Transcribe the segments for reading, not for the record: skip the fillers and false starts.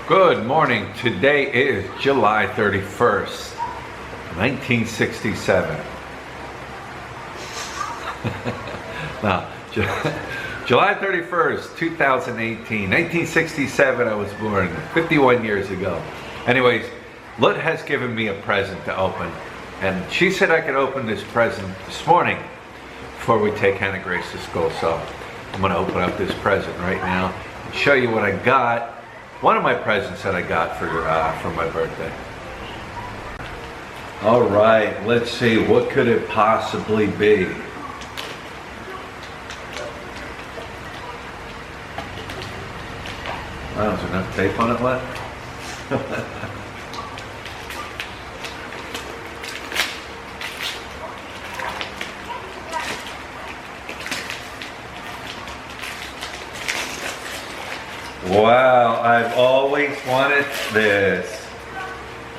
Good morning. Today is July 31st, 1967. Now, July 31st, 2018. 1967 I was born, 51 years ago. Anyways, Lut has given me a present to open, and she said I could open this present this morning before we take Hannah Grace to school. So I'm going to open up this present right now and show you what I got. One of my presents that I got for my birthday. All right, let's see, what could it possibly be? Wow, is there enough tape on it left? Wow, I've always wanted this.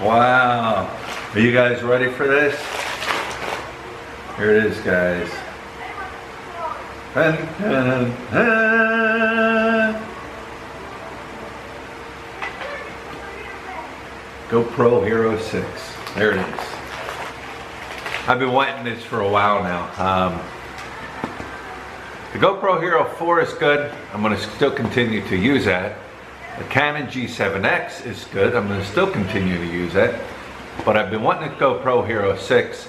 Wow. Are you guys ready for this? Here it is, guys. Dun, dun, dun. GoPro Hero 6. There it is. I've been wanting this for a while now. The GoPro Hero 4 is good. I'm going to still continue to use that. The Canon G7X is good. I'm going to still continue to use that. But I've been wanting the GoPro Hero 6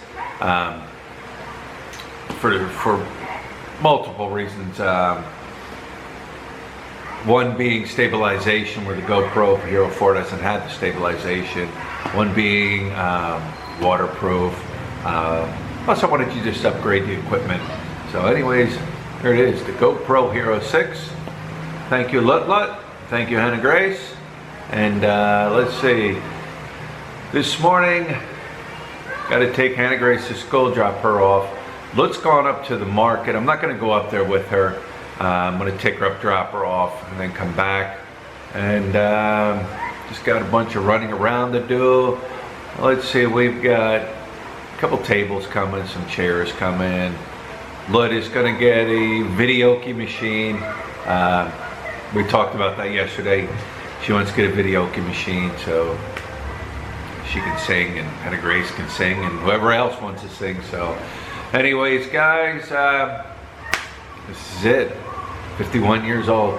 for multiple reasons. One being stabilization, where the GoPro Hero 4 doesn't have the stabilization. One being waterproof. Plus I wanted to just upgrade the equipment. So anyways, there it is, the GoPro Hero 6. Thank you, Lut. Thank you, Hannah Grace. And let's see. This morning, got to take Hannah Grace to school, drop her off. Lut's gone up to the market. I'm not going to go up there with her. I'm going to take her up, drop her off, and then come back. And just got a bunch of running around to do. Let's see, we've got a couple tables coming, some chairs coming. Lut is going to get a videoke machine. We talked about that yesterday. She wants to get a videoke machine so she can sing, and Hannah Grace can sing, and whoever else wants to sing. So anyways, guys, this is it. 51 years old.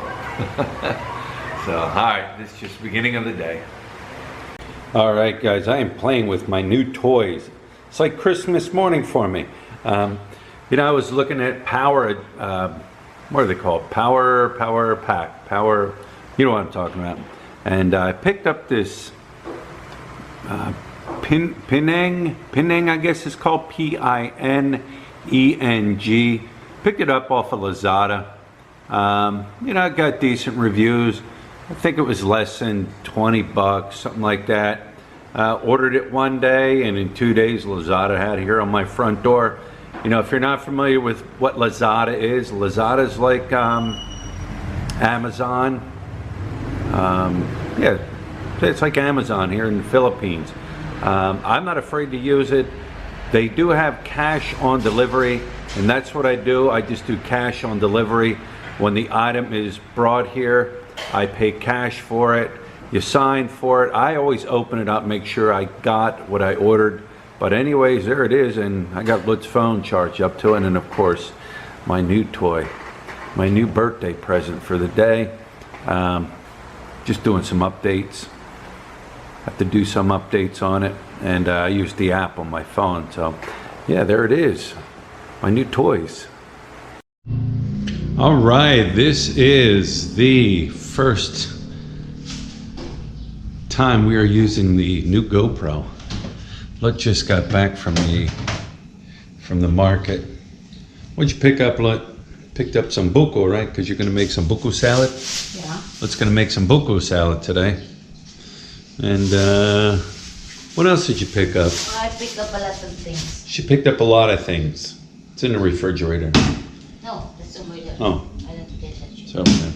So, alright, this is just the beginning of the day. Alright, guys, I am playing with my new toys. It's like Christmas morning for me. You know, I was looking at Power, what are they called? Power Pack. Power, you know what I'm talking about. And I picked up this Pineng, I guess it's called, Pineng. Picked it up off of Lazada. You know, I got decent reviews. I think it was less than 20 bucks, something like that. Ordered it one day, and in 2 days Lazada had it here on my front door. You know, if you're not familiar with what Lazada is like Amazon. Yeah, it's like Amazon here in the Philippines. I'm not afraid to use it. They do have cash on delivery, and that's what I do. I just do cash on delivery. When the item is brought here, I pay cash for it. You sign for it. I always open it up, make sure I got what I ordered. But anyways, there it is, and I got Lut's phone charged up to it, and of course, my new toy, my new birthday present for the day. Just doing some updates. Have to do some updates on it, and I use the app on my phone. So, yeah, there it is, my new toys. All right, this is the first time we are using the new GoPro. Lut just got back from the market. What'd you pick up, Lut? Picked up some buko, right? Because you're gonna make some buko salad? Yeah. Lut's gonna make some buko salad today. And what else did you pick up? I picked up a lot of things. She picked up a lot of things. It's in the refrigerator. No, that's somewhere there. Oh. I don't get that. It's over there.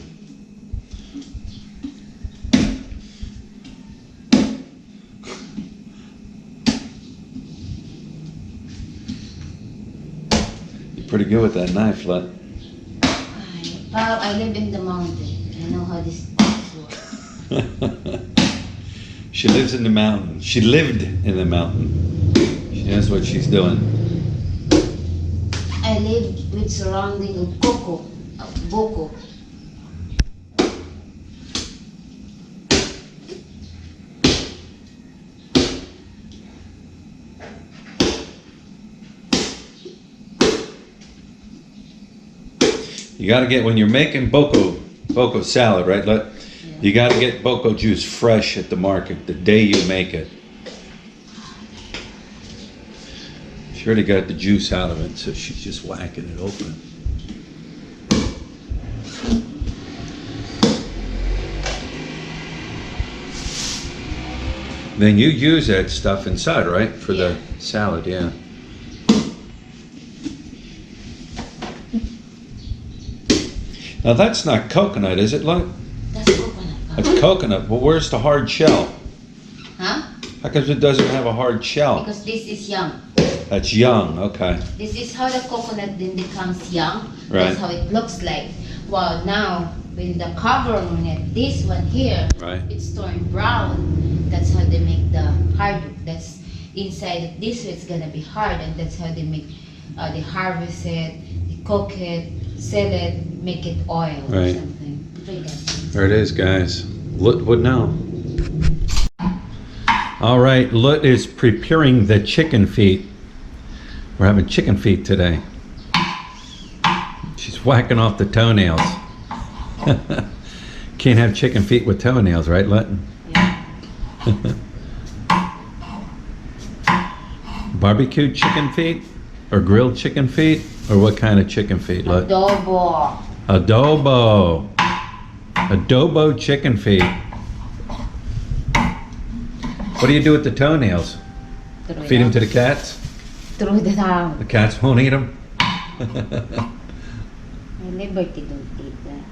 Pretty good with that knife, Lut. I live in the mountain. I know how this works. She lives in the mountain. She lived in the mountain. She knows what she's doing. I live with surrounding of coco, boko. You got to get, when you're making boko salad, right? You got to get boko juice fresh at the market the day you make it. She already got the juice out of it, so she's just whacking it open. Then you use that stuff inside, right? For the salad, yeah. Now that's not coconut, is it? Look, That's coconut. that's coconut. Well, where's the hard shell? Huh? How come it doesn't have a hard shell? Because this is young. That's young, okay. This is how the coconut then becomes young. Right. That's how it looks like. Well, now with the cover on it, this one here, Right. it's turned brown. That's how they make the hard. That's inside of this, it's gonna be hard, and that's how they make. They harvest it, they cook it, sell it, make it oil or Right. something. Like that. There it is, guys. Lut would know. All right, Lut is preparing the chicken feet. We're having chicken feet today. She's whacking off the toenails. Can't have chicken feet with toenails, right, Lut? Yeah. Barbecued chicken feet? Or grilled chicken feet? Or what kind of chicken feet, Lut? Adobo. Adobo. Adobo chicken feet. What do you do with the toenails? Throw it Feed them out. to the cats? Throw it out. The cats won't eat them? My liberty don't eat that.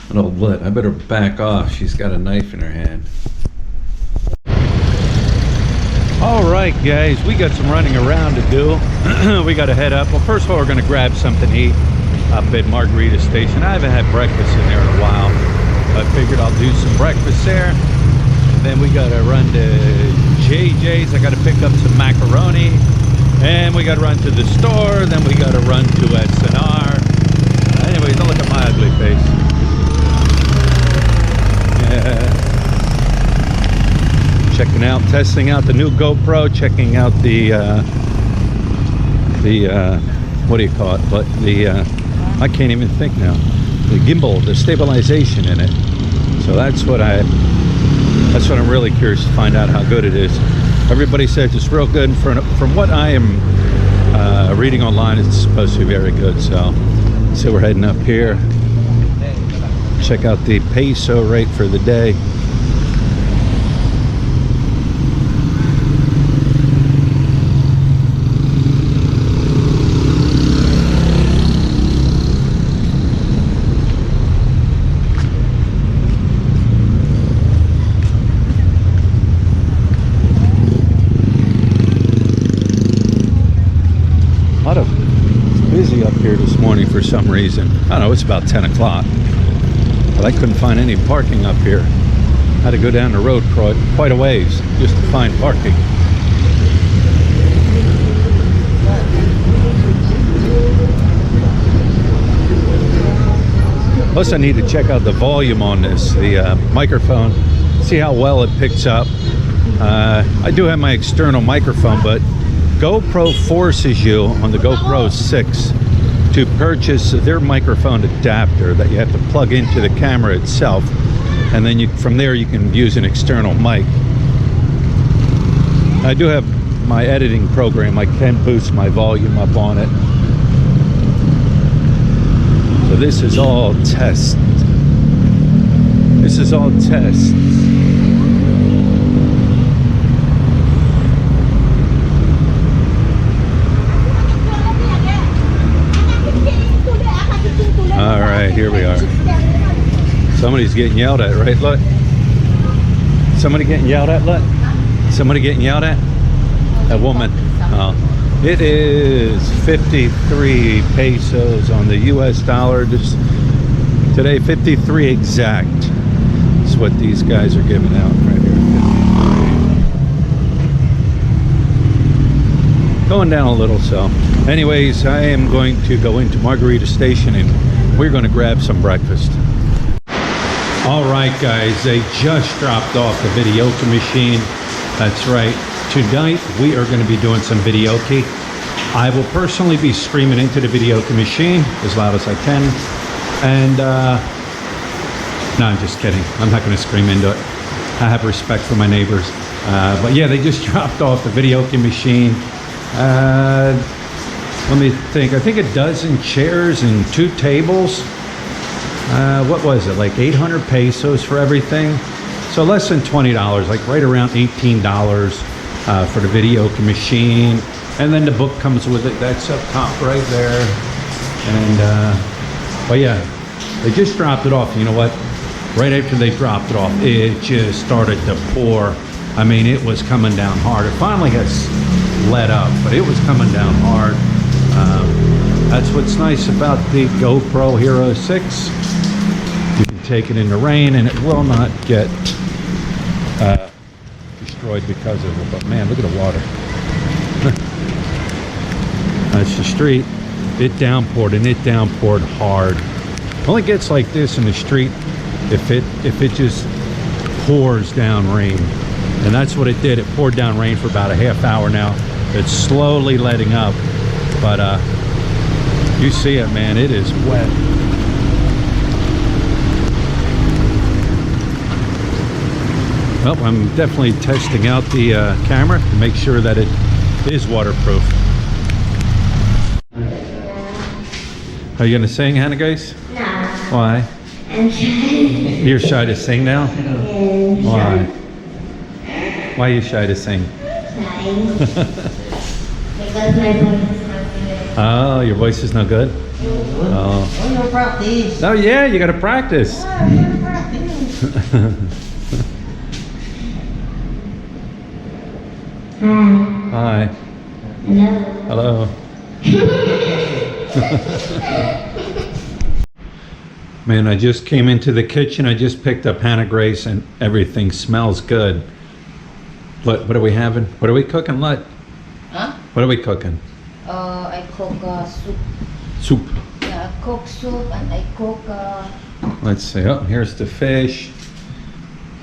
An old Lit. I better back off. She's got a knife in her hand. All right, guys. We got some running around to do. We got to head up. Well, first of all, we're going to grab something to eat up at Margarita Station. I haven't had breakfast in there in a while. I figured I'll do some breakfast there. And then we got to run to JJ's. I got to pick up some macaroni. And we got to run to the store. Then we got to run to SNR. Anyways, don't look at my ugly face. Yeah. Checking out, testing out the new GoPro. Checking out the what do you call it? But I can't even think now. The gimbal, the stabilization in it. So that's what I'm really curious to find out how good it is. Everybody says it's real good. From what I am reading online, it's supposed to be very good. So we're heading up here. Check out the peso rate for the day. Busy up here this morning for some reason. I don't know, it's about 10 o'clock. But I couldn't find any parking up here. Had to go down the road quite a ways just to find parking. Plus I need to check out the volume on this, the microphone, see how well it picks up. I do have my external microphone, but GoPro forces you on the GoPro 6 to purchase their microphone adapter that you have to plug into the camera itself, and then from there you can use an external mic. I do have my editing program. I can boost my volume up on it. So this is all test. This is all test. All right, here we are. Somebody's getting yelled at, right? Look. Somebody getting yelled at, look. Somebody getting yelled at? A woman. Oh. It is 53 pesos on the US dollar. Just Today, 53 exact. That's what these guys are giving out right here. Going down a little, so. Anyways, I am going to go into Margarita Station and we're going to grab some breakfast. All right, guys, they just dropped off the videoke machine. That's right. Tonight, we are going to be doing some videoke. I will personally be screaming into the videoke machine as loud as I can. And, no, I'm just kidding. I'm not going to scream into it. I have respect for my neighbors. But yeah, they just dropped off the videoke machine. Let me think. I think a dozen chairs and 2 tables. What was it? Like 800 pesos for everything. So less than $20, like right around $18 for the videoke machine. And then the book comes with it. That's up top right there. And, but yeah, they just dropped it off. You know what? Right after they dropped it off, it just started to pour. I mean, it was coming down hard. It finally has let up, but it was coming down hard. That's what's nice about the GoPro Hero 6. You can take it in the rain and it will not get destroyed because of it. But man, look at the water. That's the street. It downpoured and it downpoured hard. Only gets like this in the street if it just pours down rain. And that's what it did. It poured down rain for about a half hour now. It's slowly letting up. But you see it, man. It is wet. Well, I'm definitely testing out the camera to make sure that it is waterproof. Are you going to sing, Hannah Grace? No. Why? I'm shy. You're shy to sing now? Why? Why are you shy to sing? Because my voice is not good. Oh, your voice is no good? Oh. Oh, you practice. Oh, yeah, you got to practice. Hi. Hello. Man, I just came into the kitchen. I just picked up Hannah Grace and everything smells good. What are we having? What are we cooking? What? Huh? What are we cooking? I cook soup. Soup. Yeah, I cook soup and I cook. Let's see. Oh, here's the fish.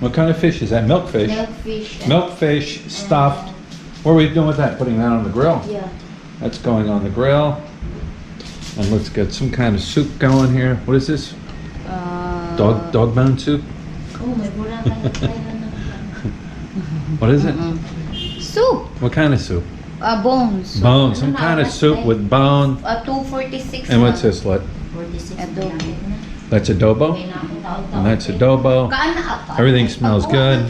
What kind of fish is that? Milkfish. Milkfish. Milkfish stuffed. What are we doing with that? Putting that on the grill? Yeah. That's going on the grill. And let's get some kind of soup going here. What is this? Dog bone soup? Oh my God. What is it? Soup. What kind of soup? Bones. Bone. Some kind of soup with bone. 246. And what's this? What? 46. Adobo. That's adobo? And that's adobo. Everything smells good.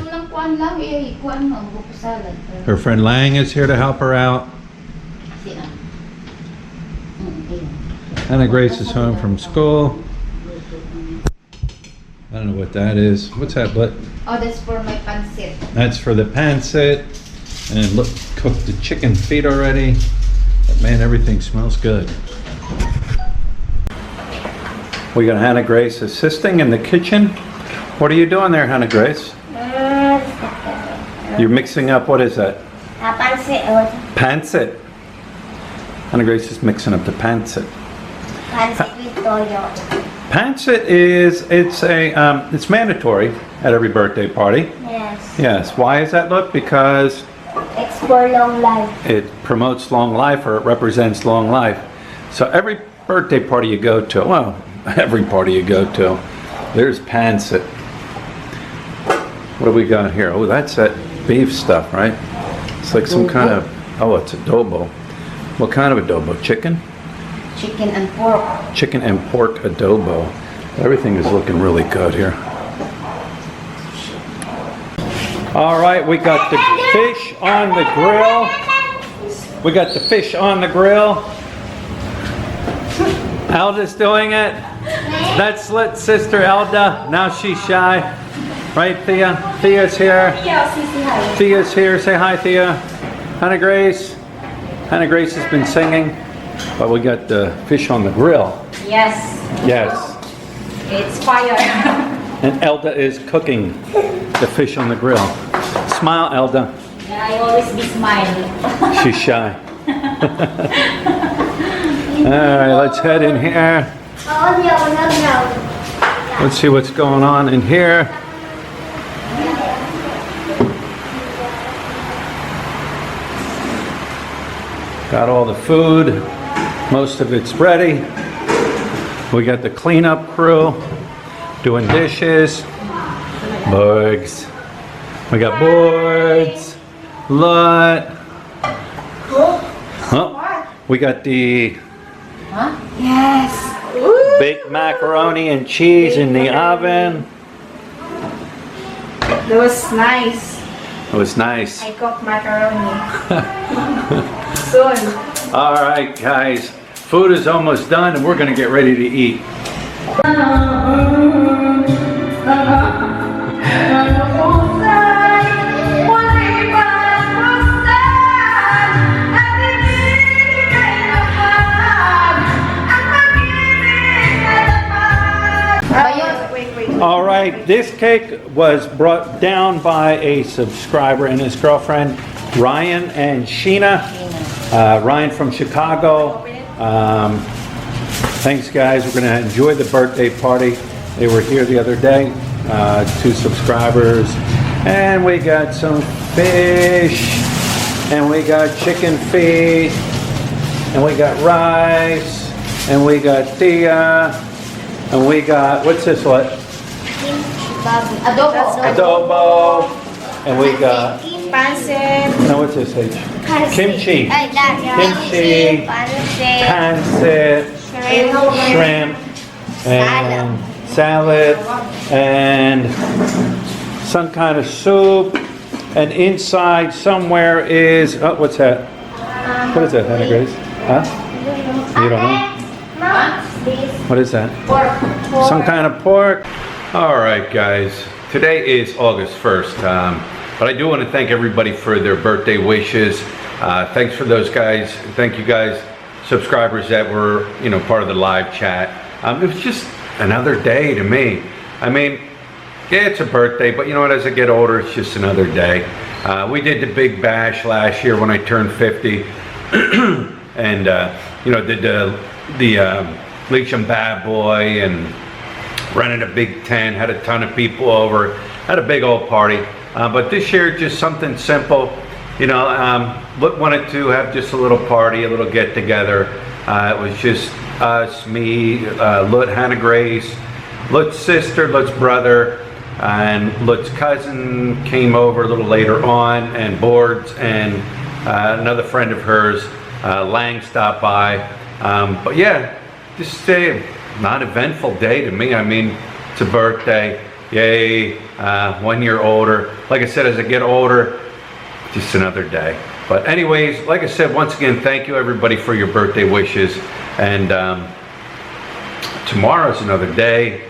Her friend Lang is here to help her out. Hannah Grace is home from school. I don't know what that is. What's that? What? Oh, that's for my pancit. That's for the pancit. And look, cooked the chicken feet already. But man, everything smells good. We got Hannah Grace assisting in the kitchen. What are you doing there, Hannah Grace? You're mixing up, what is that? Pancit. Pancit. Hannah Grace is mixing up the pancit. Pancit with toyo. Pancit is, it's mandatory at every birthday party. Yes. Yes. Why is that, look? Because It's for long life. it promotes long life, or it represents long life. So every birthday party you go to, well, every party you go to, there's pancit. What do we got here? Oh, that's that beef stuff, right? It's like some kind of, oh, it's adobo. What kind of adobo? Chicken? Chicken and pork. Chicken and pork adobo. Everything is looking really good here. All right, we got the fish on the grill. We got the fish on the grill. Elda's doing it. That's lit sister Elda. Now she's shy. Right, Thea? Thea's here. Thea's here. Say hi, Thea. Hannah Grace. Hannah Grace has been singing. But we got the fish on the grill. Yes. Yes. It's fire. And Elda is cooking the fish on the grill. Smile, Elda. I always be smiling. She's shy. Alright, let's head in here. Let's see what's going on in here. Got all the food. Most of it's ready. We got the cleanup crew doing dishes. Bugs. We got boards. Lot. Oh, we got the Yes. baked macaroni and cheese in the oven. That was nice. It was nice. I cooked macaroni. Soon. All right, guys. Food is almost done and we're going to get ready to eat. All right, this cake was brought down by a subscriber and his girlfriend, Ryan and Sheena. Ryan from Chicago. Thanks, guys. We're going to enjoy the birthday party. They were here the other day, 2 subscribers. And we got some fish. And we got chicken feet. And we got rice. And we got Thea. And we got, what's this one? Adobo. And we got, Pancit. now what's this, H? Kimchi. Kimchi. Pancit. Shrimp. And salad. And some kind of soup. And inside somewhere is, oh, what's that? What is that, Hannah Grace? Huh? You don't know? What is that? Pork. Some kind of pork. All right, guys. Today is August 1st, but I do want to thank everybody for their birthday wishes. Thanks for those guys. Thank you guys, subscribers that were, part of the live chat. It was just another day to me. I mean, yeah, it's a birthday, but you know what? As I get older, it's just another day. We did the big bash last year when I turned 50, and did the Legion Bad Boy and rented a big tent, had a ton of people over, had a big old party. But this year, just something simple. Wanted to have just a little party, a little get together. It was just us, me, Lut, Hannah Grace, Lut's sister, Lut's brother, and Lut's cousin came over a little later on, and Boards, and another friend of hers, Lang, stopped by. But yeah, just a non-eventful day to me. I mean, it's a birthday. Yay, 1 year older. Like I said, as I get older, just another day. But anyways, like I said, once again, thank you everybody for your birthday wishes. And tomorrow's another day.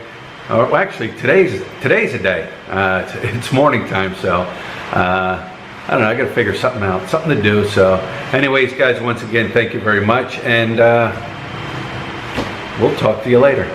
Well, actually, today's a day. It's morning time, so I don't know. I got to figure something out, something to do. So, anyways, guys, once again, thank you very much, and we'll talk to you later.